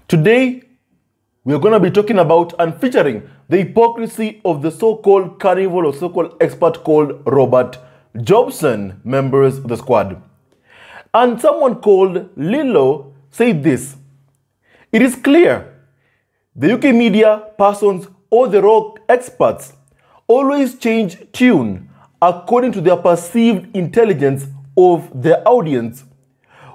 Today, we are going to be talking about and featuring the hypocrisy of the so-called carnival or so-called expert called Robert Jobson, members of the squad. And someone called Lilo said this: "It is clear the UK media persons or the rock experts always change tune according to their perceived intelligence of their audience.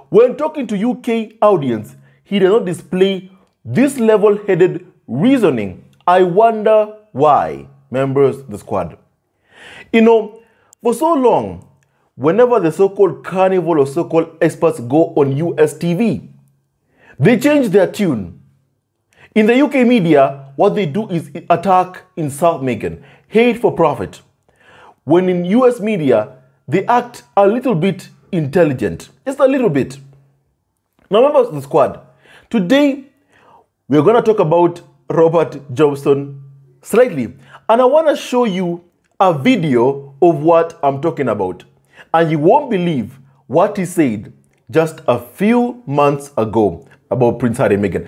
When talking to UK audience, he does not display this level-headed reasoning. I wonder why," members of the squad. For so long, whenever the so-called carnival or so-called experts go on US TV, they change their tune. In the UK media, what they do is attack, insult, Meghan, hate for profit. When in US media, they act a little bit intelligent, just a little bit. Now, members of the squad, today we're going to talk about Robert Jobson slightly, and I want to show you a video of what I'm talking about, and you won't believe what he said just a few months ago about Prince Harry and Meghan.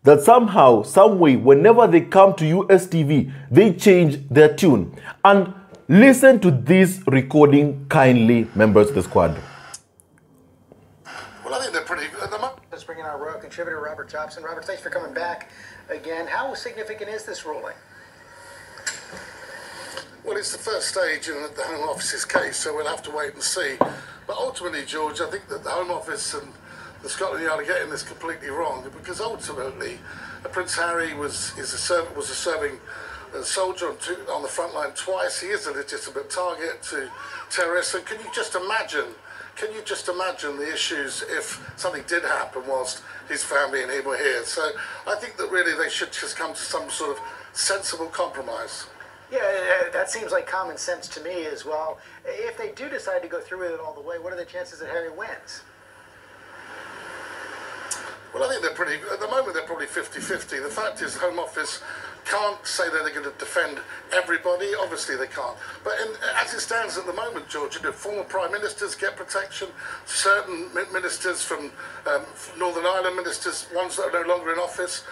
That somehow, some way, whenever they come to US TV, they change their tune. And listen to this recording kindly, members of the squad. Well, I think they're pretty good at the moment. Let's bring in our royal contributor, Robert Jobson. Robert, thanks for coming back again. How significant is this ruling? Well, it's the first stage in the Home Office's case, so we'll have to wait and see. But ultimately, George, I think that the Home Office and the Scotland Yard are getting this completely wrong, because ultimately Prince Harry was a serving soldier on the front line twice. He is a legitimate target to terrorists. And can you just imagine the issues if something did happen whilst his family and him were here? So I think that really they should just come to some sort of sensible compromise. Yeah, that seems like common sense to me as well. If they do decide to go through with it all the way, what are the chances that Harry wins? Well, I think at the moment they're probably 50-50. The fact is the Home Office can't say that they're going to defend everybody. Obviously they can't. But as it stands at the moment, George, former Prime Ministers get protection. Certain ministers from Northern Ireland, ministers, ones that are no longer in office.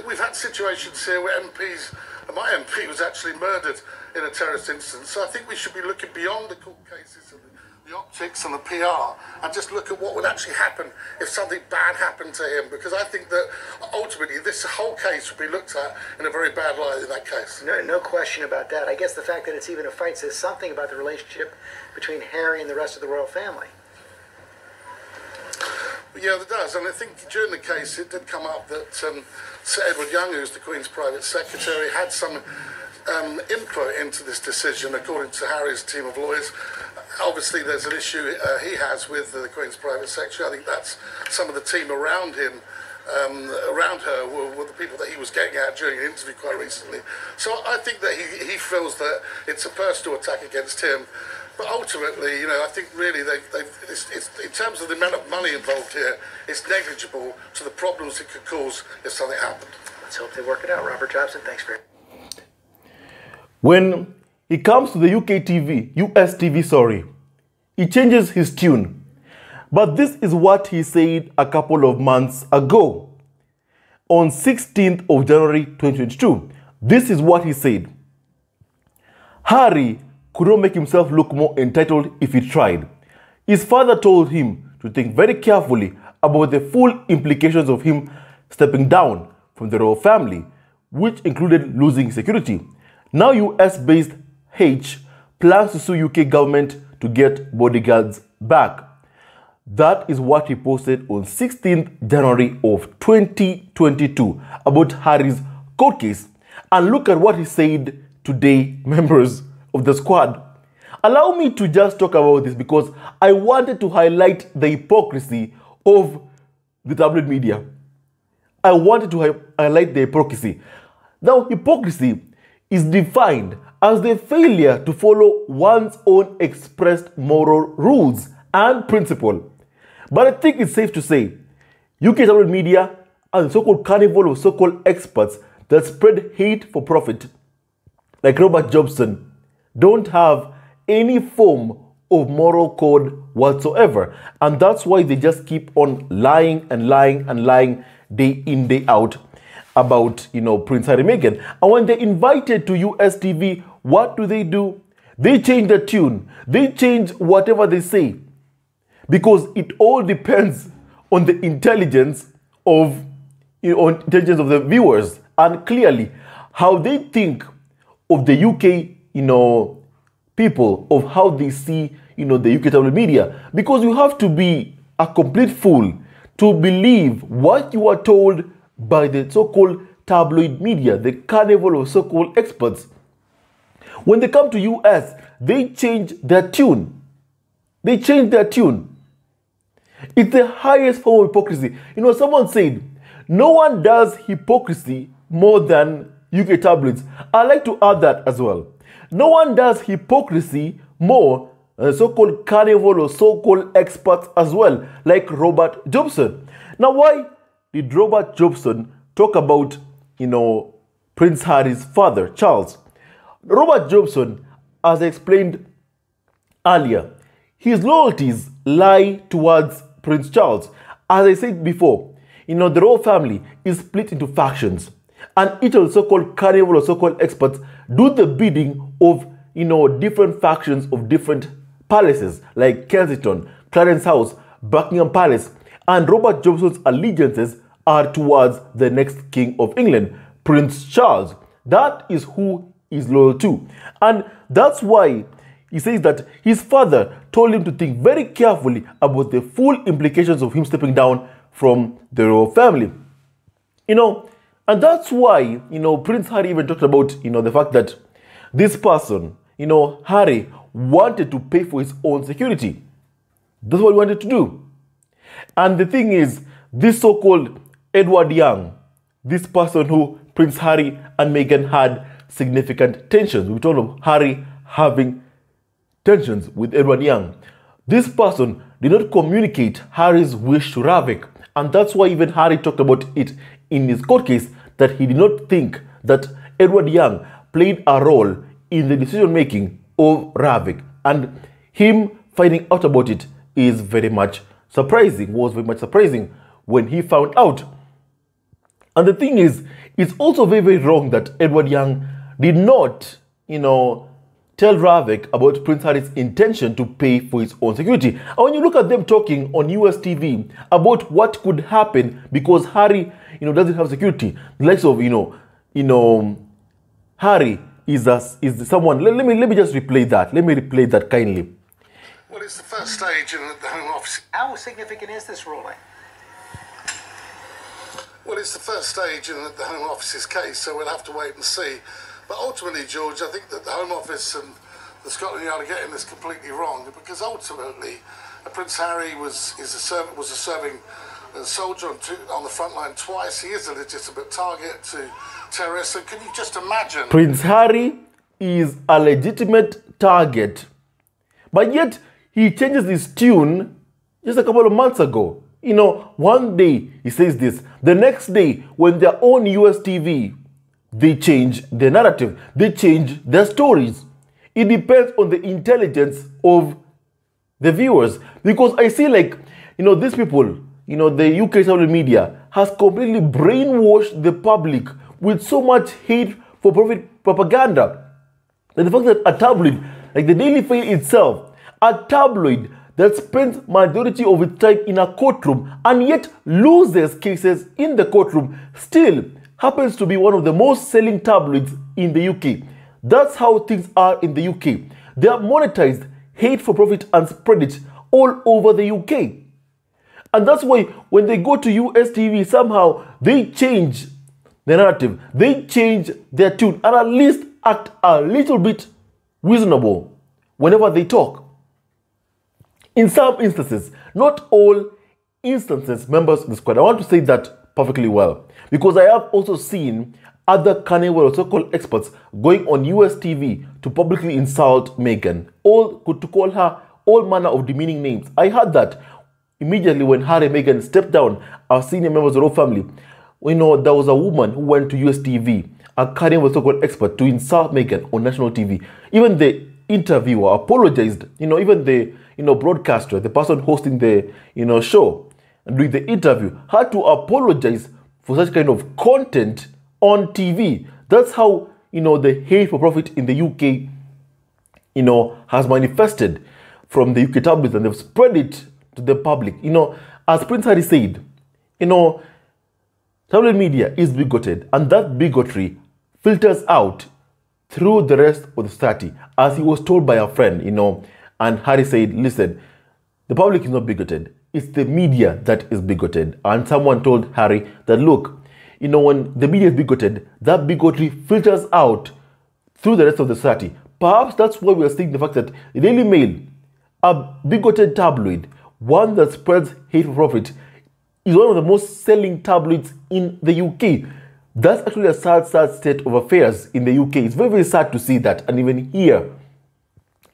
We've had situations here where MPs, my MP was actually murdered in a terrorist incident. So I think we should be looking beyond the court cases and the optics and the PR, and just look at what would actually happen if something bad happened to him, because I think that ultimately this whole case would be looked at in a very bad light in that case. No question about that. I guess the fact that it's even a fight says something about the relationship between Harry and the rest of the royal family. Yeah, it does, and I think during the case it did come up that Sir Edward Young, who's the Queen's private secretary, had some input into this decision, according to Harry's team of lawyers. Obviously, there's an issue he has with the Queen's private secretary. I think that's some of the team around him, around her, were the people that he was getting at during an interview quite recently. So I think that he feels that it's a personal attack against him. But ultimately, I think really it's in terms of the amount of money involved here, it's negligible to the problems it could cause if something happened. Let's hope they work it out. Robert Jobson, thanks for. When he comes to the US TV, he changes his tune. But this is what he said a couple of months ago. On 16th of January 2022, this is what he said: "Harry could not make himself look more entitled if he tried. His father told him to think very carefully about the full implications of him stepping down from the royal family, which included losing security. Now US-based H plans to sue UK government to get bodyguards back." That is what he posted on 16th January of 2022 about Harry's court case. And look at what he said today, members of the squad. Allow me to just talk about this because I wanted to highlight the hypocrisy of the tabloid media. I wanted to highlight the hypocrisy. Now, hypocrisy is defined as the failure to follow one's own expressed moral rules and principle. But I think it's safe to say UK tabloid media and so-called carnival of so-called experts that spread hate for profit, like Robert Jobson, don't have any form of moral code whatsoever. And that's why they just keep on lying and lying and lying day in, day out about, Prince Harry and Meghan. And when they're invited to US TV, what do? They change the tune. They change whatever they say. Because it all depends on the intelligence of, intelligence of the viewers. And clearly, how they think of the UK, people, of how they see, the UK tabloid media. Because you have to be a complete fool to believe what you are told by the so-called tabloid media, the carnival of so-called experts. When they come to US, they change their tune. They change their tune. It's the highest form of hypocrisy. Someone said, no one does hypocrisy more than UK tabloids. I like to add that as well. No one does hypocrisy more than so-called carnival or so-called experts as well, like Robert Jobson. Now, why did Robert Jobson talk about, Prince Harry's father, Charles? Robert Jobson, as I explained earlier, his loyalties lie towards Prince Charles. As I said before, the royal family is split into factions. And each of the so-called carnival or so-called experts do the bidding of, different factions of different palaces, like Kensington, Clarence House, Buckingham Palace. And Robert Jobson's allegiances are towards the next King of England, Prince Charles. That is who he's loyal to. And that's why he says that his father told him to think very carefully about the full implications of him stepping down from the royal family. And that's why, Prince Harry even talked about, the fact that this person, Harry, wanted to pay for his own security. That's what he wanted to do. And the thing is, this so-called Edward Young, this person who Prince Harry and Meghan had significant tensions. We told of Harry having tensions with Edward Young. This person did not communicate Harry's wish to Ravik. And that's why even Harry talked about it in his court case, that he did not think that Edward Young played a role in the decision-making of Ravik. And him finding out about it is very much surprising, was very much surprising when he found out. And the thing is, it's also very, very wrong that Edward Young did not, tell Ravik about Prince Harry's intention to pay for his own security. And when you look at them talking on US TV about what could happen because Harry, doesn't have security, the likes of, Harry is someone. Let me just replay that. Let me replay that kindly. Well, it's the first stage in the Home Office. How significant is this ruling? Well, it's the first stage in the Home Office's case, so we'll have to wait and see. But ultimately, George, I think that the Home Office and the Scotland Yard are getting this completely wrong, because ultimately, Prince Harry was a serving soldier on the front line twice. He is a legitimate target to terrorists. So can you just imagine? Prince Harry is a legitimate target, but yet he changes his tune just a couple of months ago. One day he says this, the next day when they're on US TV, they change their narrative, they change their stories. It depends on the intelligence of the viewers. Because I see these people, the UK social media has completely brainwashed the public with so much hate for profit propaganda. And the fact that a tabloid, like the Daily Mail itself, a tabloid that spends majority of its time in a courtroom and yet loses cases in the courtroom, still happens to be one of the most selling tabloids in the UK. That's how things are in the UK. They have monetized hate for profit and spread it all over the UK. And that's why when they go to US TV, somehow they change the narrative. They change their tune and at least act a little bit reasonable whenever they talk. In some instances, not all instances, members of the squad. I want to say that perfectly well, because I have also seen other carnival or so-called experts going on US TV to publicly insult Meghan, to call her all manner of demeaning names. I heard that immediately when Harry and Meghan stepped down as senior members of the royal family. There was a woman who went to US TV, a carnival so-called expert, to insult Meghan on national TV. Even the interviewer apologized. Even the broadcaster, the person hosting the show, during the interview, had to apologize for such kind of content on TV. That's how, the hate for profit in the UK, has manifested from the UK tabloids, and they've spread it to the public. As Prince Harry said, tabloid media is bigoted, and that bigotry filters out through the rest of the society, as he was told by a friend, and Harry said, listen, the public is not bigoted, it's the media that is bigoted. And someone told Harry that, look, when the media is bigoted, that bigotry filters out through the rest of the society. Perhaps that's why we are seeing the fact that the Daily Mail, a bigoted tabloid, one that spreads hate for profit, is one of the most selling tabloids in the UK. That's actually a sad state of affairs in the UK. It's very, very sad to see that and even hear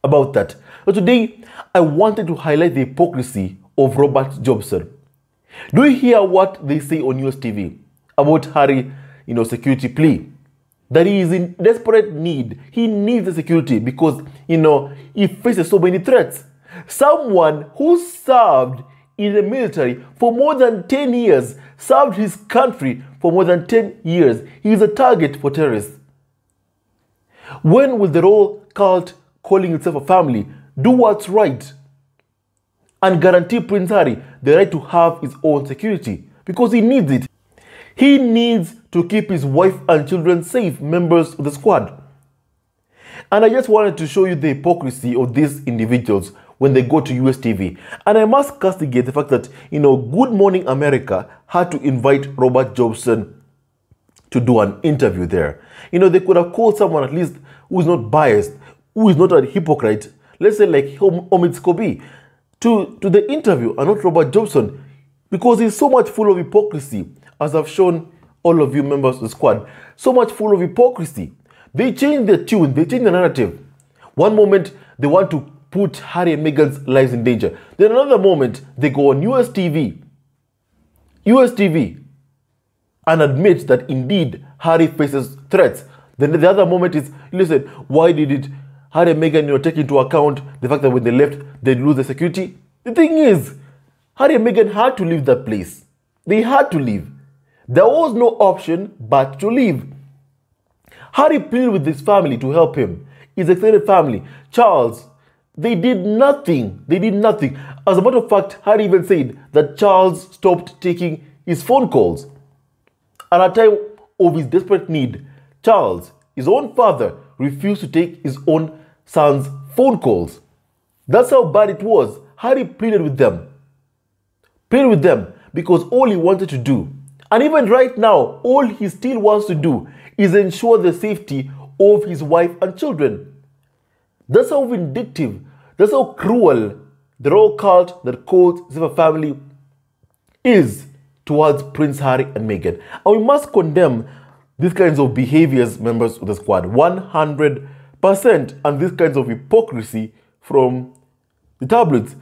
about that. But today, I wanted to highlight the hypocrisy of Robert Jobson. Do you hear what they say on US TV about Harry, security plea? That he is in desperate need. He needs the security because, he faces so many threats. Someone who served in the military for more than 10 years, served his country for more than 10 years. He is a target for terrorists. When will the royal cult calling itself a family do what's right and guarantee Prince Harry the right to have his own security? Because he needs it. He needs to keep his wife and children safe, members of the squad. And I just wanted to show you the hypocrisy of these individuals when they go to US TV. And I must castigate the fact that, Good Morning America had to invite Robert Jobson to do an interview there. They could have called someone at least who is not biased, who is not a hypocrite, let's say like Omid Scobie, to the interview, and not Robert Jobson, because he's so much full of hypocrisy, as I've shown all of you members of the squad. So much full of hypocrisy. They change their tune, they change the narrative. One moment, they want to put Harry and Meghan's lives in danger. Then another moment, they go on US TV, and admit that indeed Harry faces threats. Then the other moment is, listen, why did Harry and Meghan, take into account the fact that when they left, they'd lose the security? The thing is, Harry and Meghan had to leave that place. They had to leave. There was no option but to leave. Harry pleaded with his family to help him, his extended family. Charles, they did nothing. They did nothing. As a matter of fact, Harry even said that Charles stopped taking his phone calls. At a time of his desperate need, Charles, his own father, refused to take his own son's phone calls. That's how bad it was. Harry pleaded with them. Pleaded with them because all he wanted to do, and even right now, all he still wants to do, is ensure the safety of his wife and children. That's how vindictive, that's how cruel the royal cult that calls itself a family is towards Prince Harry and Meghan. And we must condemn these kinds of behaviors, members of the squad, 100%, and these kinds of hypocrisy from the tabloids.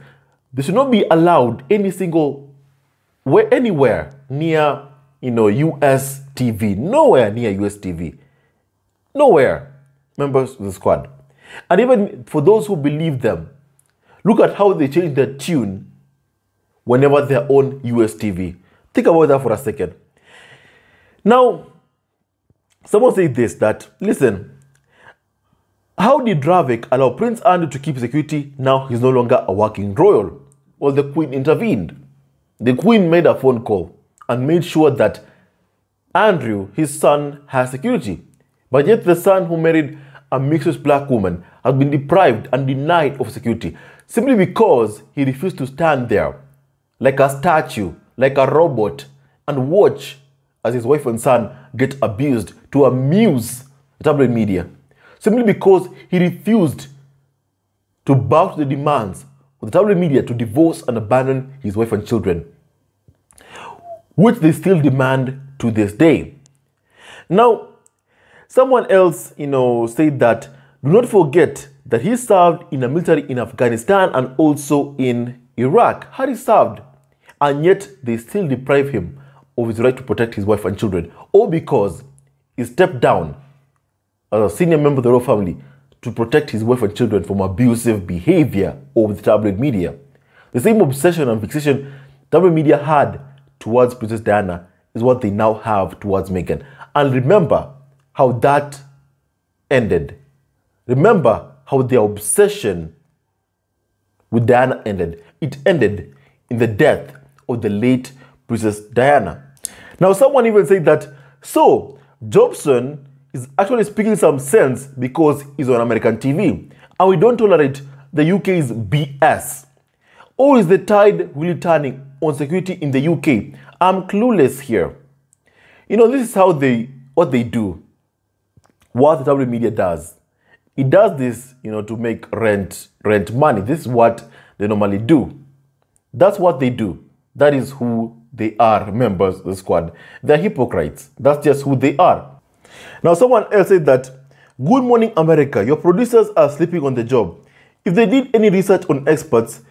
They should not be allowed anywhere near, US TV. Nowhere near US TV. Nowhere, members of the squad. And even for those who believe them, look at how they change their tune whenever they're on US TV. Think about that for a second. Now, someone said this, that, listen, how did Dravik allow Prince Andrew to keep security? Now he's no longer a working royal. Well, the Queen intervened. The Queen made a phone call and made sure that Andrew, his son, has security. But yet the son who married a mixed black woman has been deprived and denied of security simply because he refused to stand there like a statue, like a robot, and watch as his wife and son get abused to amuse the tabloid media. Simply because he refused to bow to the demands of the tabloid media to divorce and abandon his wife and children, which they still demand to this day. Now, someone else, said that do not forget that he served in the military in Afghanistan and also in Iraq. Harry served, and yet they still deprive him of his right to protect his wife and children, all because he stepped down as a senior member of the royal family to protect his wife and children from abusive behavior of the tabloid media. The same obsession and fixation W media had towards Princess Diana is what they now have towards Meghan. And remember how that ended. Remember how their obsession with Diana ended. It ended in the death of the late Princess Diana. Now, someone even said that, so Jobson is actually speaking some sense because he's on American TV, and we don't tolerate the UK's BS. Or is the tide really turning on security in the UK? I'm clueless here. This is what they do. What the W media does. It does this, to make rent money. This is what they normally do. That's what they do. That is who they are, members of the squad. They're hypocrites. That's just who they are. Now, someone else said that, good morning, America. Your producers are sleeping on the job. If they did any research on experts,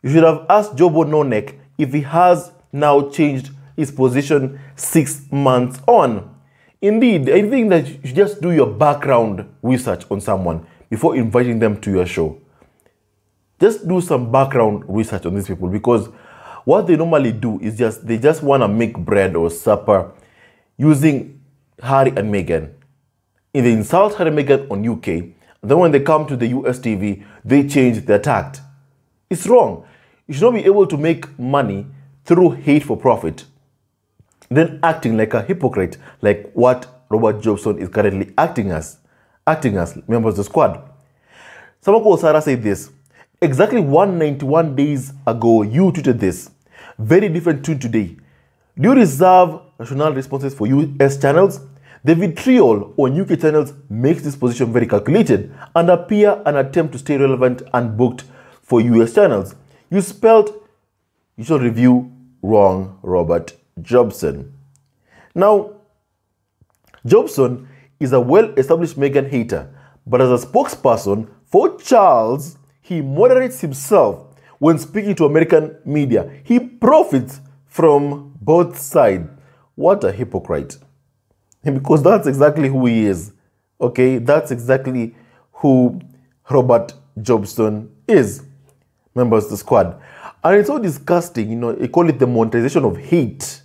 you should have asked Jobo Nonek if he has now changed his position 6 months on. Indeed, I think that you should just do your background research on someone before inviting them to your show. Just do some background research on these people, because what they normally do is they just want to make bread or supper using Harry and Meghan. If they insult Harry and Meghan on UK, then when they come to the US TV, they change their tact. It's wrong. You should not be able to make money through hate for profit, then acting like a hypocrite, like what Robert Jobson is currently acting as members of the squad. Someone called Sarah said this, exactly 191 days ago, you tweeted this. Very different tune today. Do you reserve national responses for US channels? The vitriol on UK channels makes this position very calculated and appear an attempt to stay relevant and booked for US channels. You spelled you should review wrong, Robert Jobson. Now, Jobson is a well-established Meghan hater, but as a spokesperson for Charles, he moderates himself when speaking to American media. He profits from both sides. What a hypocrite. Because that's exactly who he is. Okay, that's exactly who Robert Jobson is. Members of the squad. And it's so disgusting, they call it the monetization of hate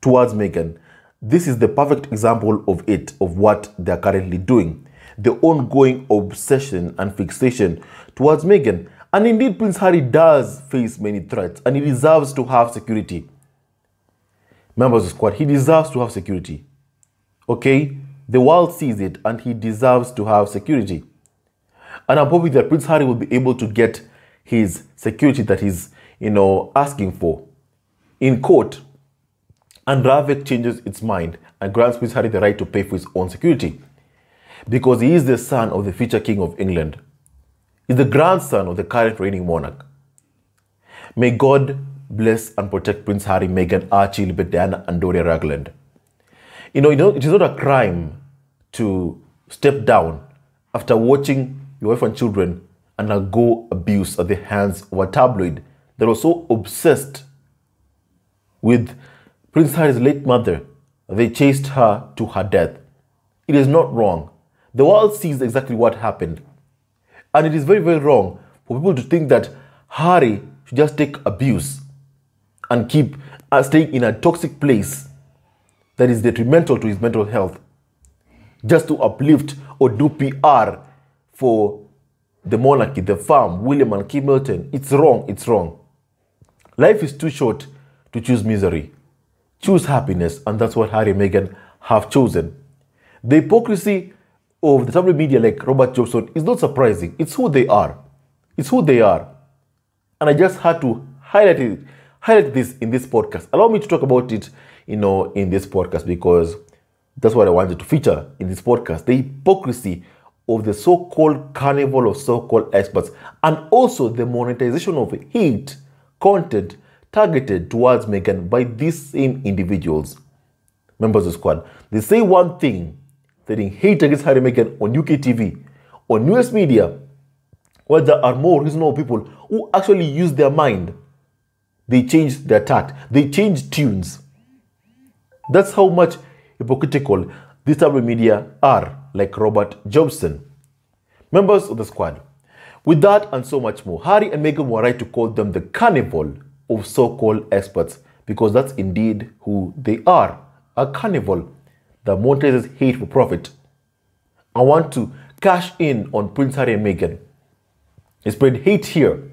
towards Meghan. This is the perfect example of it, of what they're currently doing. The ongoing obsession and fixation towards Meghan. And indeed, Prince Harry does face many threats, and he deserves to have security. Members of the squad, he deserves to have security. Okay? The world sees it, and he deserves to have security. And I'm hoping that Prince Harry will be able to get his security that he's, asking for in court. And Ravik changes its mind and grants Prince Harry the right to pay for his own security. Because he is the son of the future King of England. He's the grandson of the current reigning monarch. May God bless and protect Prince Harry, Meghan, Archie, Elizabeth, Diana, and Doria Ragland. It is not a crime to step down after watching your wife and children undergo abuse at the hands of a tabloid that was so obsessed with Prince Harry's late mother, they chased her to her death. It is not wrong. The world sees exactly what happened. And it is very, very wrong for people to think that Harry should just take abuse and keep staying in a toxic place that is detrimental to his mental health, just to uplift or do PR for the monarchy, the farm, William and Kim Milton. It's wrong. It's wrong. Life is too short to choose misery. Choose happiness, and that's what Harry and Meghan have chosen. The hypocrisy of the W media like Robert Jobson is not surprising. It's who they are. It's who they are. And I just had to highlight this in this podcast. Allow me to talk about it, in this podcast, because that's what I wanted to feature in this podcast. The hypocrisy of the so-called carnival of so-called experts, and also the monetization of hate content targeted towards Meghan by these same individuals, members of the squad. They say one thing, they hate against Harry and Meghan on UK TV, on US media, where there are more reasonable people who actually use their mind. They change their tact, they change tunes. That's how much hypocritical these type of media are, like Robert Jobson. Members of the squad. With that and so much more, Harry and Meghan were right to call them the carnival of so-called experts, because that's indeed who they are. A carnival that monetizes hate for profit. I want to cash in on Prince Harry and Meghan. They spread hate here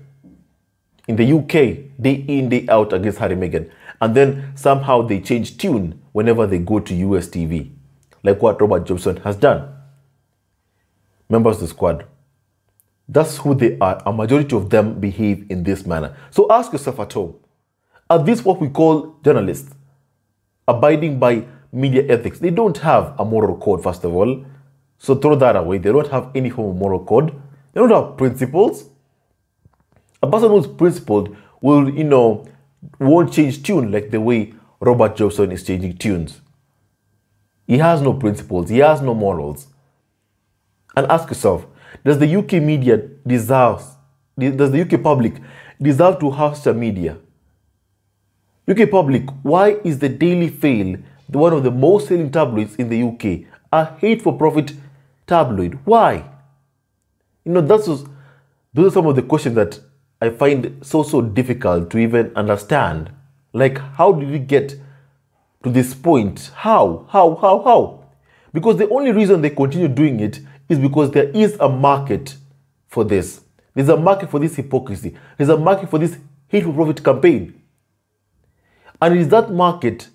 in the UK, day in, day out against Harry and Meghan. And then somehow they change tune whenever they go to US TV, like what Robert Jobson has done. Members of the squad, that's who they are. A majority of them behave in this manner. So ask yourself at home, are these what we call journalists? Abiding by media ethics? They don't have a moral code, first of all. So throw that away. They don't have any form of moral code. They don't have principles. A person who's principled will, won't change tune like the way Robert Jobson is changing tunes. He has no principles. He has no morals. And ask yourself, does the UK media does the UK public deserve to have such a media? UK public, why is the Daily Fail one of the most selling tabloids in the UK a hate-for-profit tabloid? Why? Those are some of the questions that I find so difficult to even understand. Like, how did we get to this point? How? Because the only reason they continue doing it is because there is a market for this. There's a market for this hypocrisy. There's a market for this hate-for-profit campaign. And it is that market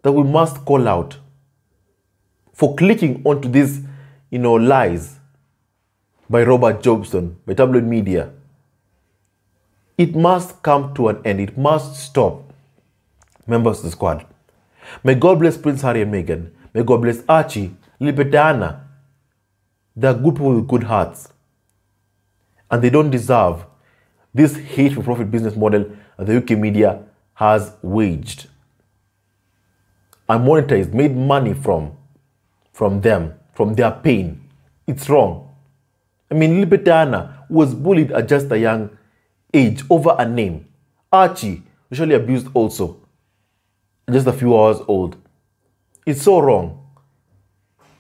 that we must call out for clicking onto these, lies by Robert Jobson, by tabloid media. It must come to an end. It must stop. Members of the squad, may God bless Prince Harry and Meghan. May God bless Archie, Lipetana. They are good people with good hearts. And they don't deserve this hate-for-profit business model that the UK media has waged and monetized, made money from them, from their pain. It's wrong. Lipetana was bullied at just a young age over a name. Archie, usually abused also, just a few hours old. It's so wrong.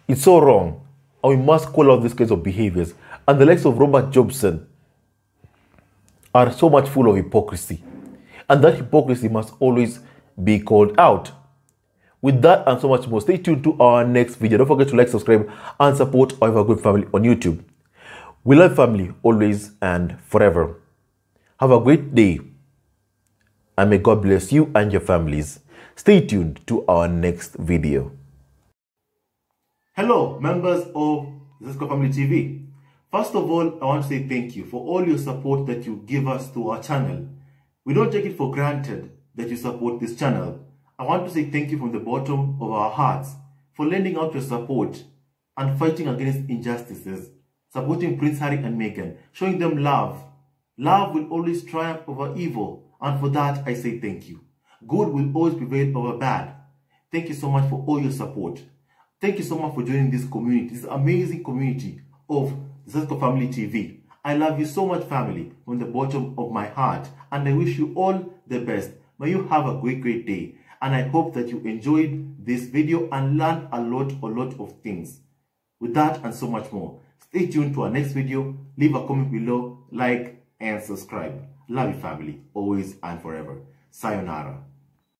It's so wrong. And we must call out these kinds of behaviors. And the likes of Robert Jobson are so much full of hypocrisy. And that hypocrisy must always be called out. With that and so much more, stay tuned to our next video. Don't forget to like, subscribe, and support our Evergood family on YouTube. We love family always and forever. Have a great day. And may God bless you and your families. Stay tuned to our next video. Hello, members of Hypocritical Family TV. First of all, I want to say thank you for all your support that you give us to our channel. We don't take it for granted that you support this channel. I want to say thank you from the bottom of our hearts for lending out your support and fighting against injustices, supporting Prince Harry and Meghan, showing them love. Love will always triumph over evil, and for that I say thank you. Good will always prevail over bad. Thank you so much for all your support. Thank you so much for joining this community, this amazing community of Hypocritical Family TV. I love you so much, family, from the bottom of my heart, and I wish you all the best. May you have a great day, and I hope that you enjoyed this video and learned a lot of things. With that and so much more, stay tuned to our next video. Leave a comment below, like, and subscribe. Love you, family, always and forever. Sayonara.